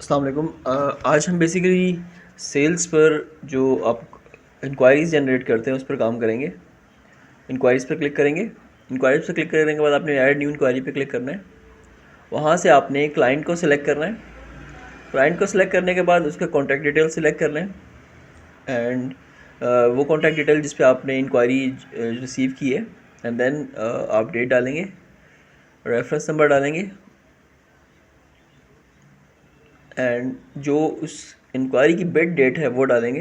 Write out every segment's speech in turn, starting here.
अस्सलाम वालेकुम। आज हम बेसिकली सेल्स पर जो आप इंक्वायरीज़ जनरेट करते हैं उस पर काम करेंगे। इंक्वायरीज़ पर क्लिक करेंगे। इंक्वायरीज़ पर क्लिक करने के बाद आपने ऐड न्यू इंक्वायरी पे क्लिक करना है। वहाँ से आपने क्लाइंट को सिलेक्ट करना है। क्लाइंट को सिलेक्ट करने के बाद उसका कॉन्टैक्ट डिटेल सिलेक्ट करना है एंड वो कॉन्टैक्ट डिटेल जिस पे आपने इंक्वायरी रिसीव की है एंड देन आप डेट डालेंगे, रेफरेंस नंबर डालेंगे एंड जो उस इंक्वायरी की बिड डेट है वो डालेंगे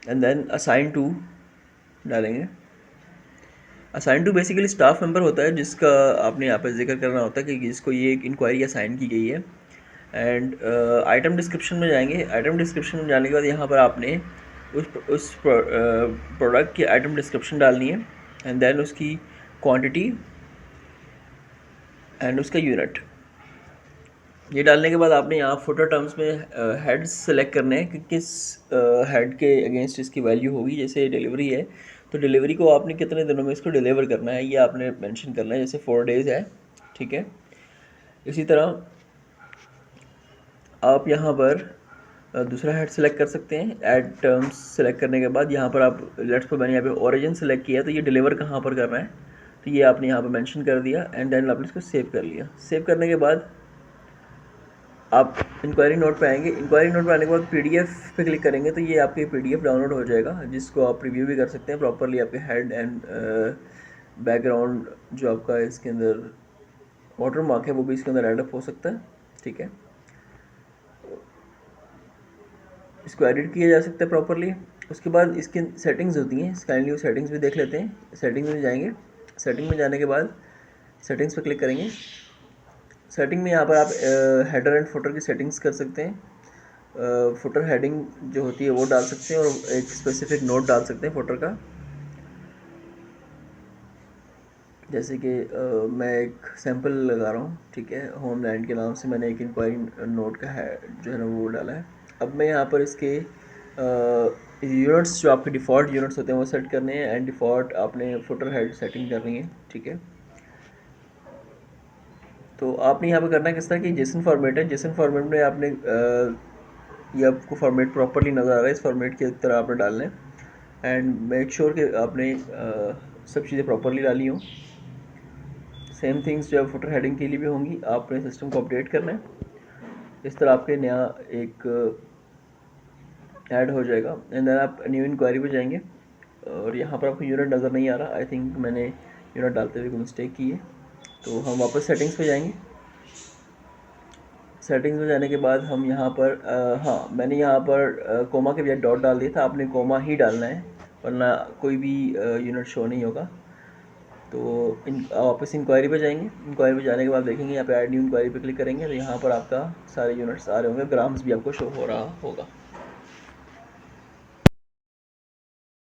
एंड देन असाइन टू डालेंगे। Assign to basically staff member होता है जिसका आपने यहाँ पर जिक्र करना होता है कि जिसको ये एक इंक्वायरी असाइन की गई है। एंड आइटम डिस्क्रिप्शन में जाएंगे। आइटम डिस्क्रिप्शन में जाने के बाद यहाँ पर आपने उस प्रोडक्ट की आइटम डिस्क्रिप्शन डालनी है एंड देन उसकी क्वांटिटी एंड उसका यूनिट। ये डालने के बाद आपने यहाँ फोटो टर्म्स में हेड्स सेलेक्ट करने हैं कि किस हेड के अगेंस्ट इसकी वैल्यू होगी। जैसे डिलीवरी है तो डिलीवरी को आपने कितने दिनों में इसको डिलीवर करना है ये आपने मेंशन करना है, जैसे 4 डेज़ है, ठीक है। इसी तरह आप यहाँ पर दूसरा हेड सेलेक्ट कर सकते हैं। ऐड टर्म्स सेलेक्ट करने के बाद यहाँ पर आप लेट्स पर मैंने यहाँ पे ओरिजिन सेलेक्ट किया तो ये डिलीवर कहाँ पर करना है तो ये आपने यहाँ पर मेंशन कर दिया एंड देन आपने इसको सेव कर लिया। सेव करने के बाद आप इंक्वायरी नोट पे आएंगे। इंक्वायरी नोट पे आने के बाद पीडीएफ पे क्लिक करेंगे तो ये आपके पीडीएफ डाउनलोड हो जाएगा जिसको आप रिव्यू भी कर सकते हैं प्रॉपरली। आपके हेड एंड बैकग्राउंड जो आपका इसके अंदर वाटर मार्क है वो भी इसके अंदर एडअप हो सकता है, ठीक है। इसको एडिट किया जा सकता है प्रॉपरली। उसके बाद इसकी सेटिंग्स होती हैं, काइंडली वो सेटिंग्स भी देख लेते हैं। सेटिंग्स में जाएंगे। सेटिंग में जाने के बाद सेटिंग्स पर क्लिक करेंगे। सेटिंग में यहाँ पर आप हेडर एंड फुटर की सेटिंग्स कर सकते हैं। फुटर हेडिंग जो होती है वो डाल सकते हैं और एक स्पेसिफिक नोट डाल सकते हैं फुटर का। जैसे कि मैं एक सैंपल लगा रहा हूँ, ठीक है। होमलैंड के नाम से मैंने एक इंक्वायरी नोट का है जो है ना वो डाला है। अब मैं यहाँ पर इसके यूनिट्स जो आपके डिफ़ॉल्ट यूनिट्स होते हैं वो सेट करने हैं एंड डिफ़ॉल्ट आपने फुटर हेड सेटिंग करनी है, ठीक है। तो आपने यहाँ पर करना है किस तरह की जेसन फॉर्मेट है। जेसन फॉर्मेट में आपने ये आपको फॉर्मेट प्रॉपरली नज़र आ रहा है, इस फॉर्मेट की तरह आपने डालना है एंड मेक श्योर कि आपने सब चीज़ें प्रॉपरली डाली हों। सेम थिंग्स जो फुटर हेडिंग के लिए भी होंगी, आपने सिस्टम को अपडेट करना है। इस तरह आपके नया एक ऐड हो जाएगा एंड देन आप न्यू इंक्वायरी पे जाएंगे और यहाँ पर आपको यूनिट नज़र नहीं आ रहा। आई थिंक मैंने यूनिट डालते हुए कोई मिस्टेक की है। तो हम वापस सेटिंग्स पे जाएंगे। सेटिंग्स में जाने के बाद हम यहाँ पर हाँ, मैंने यहाँ पर कोमा के बजाय डॉट डाल दिया था। आपने कोमा ही डालना है वरना कोई भी यूनिट शो नहीं होगा। तो वापस इंक्वायरी पे जाएंगे। इंक्वायरी पे जाने के बाद देखेंगे यहाँ पे ऐड न्यू इंक्वायरी पे क्लिक करेंगे तो यहाँ पर आपका सारे यूनिट्स आ रहे होंगे, ग्राम्स भी आपको शो हो रहा होगा।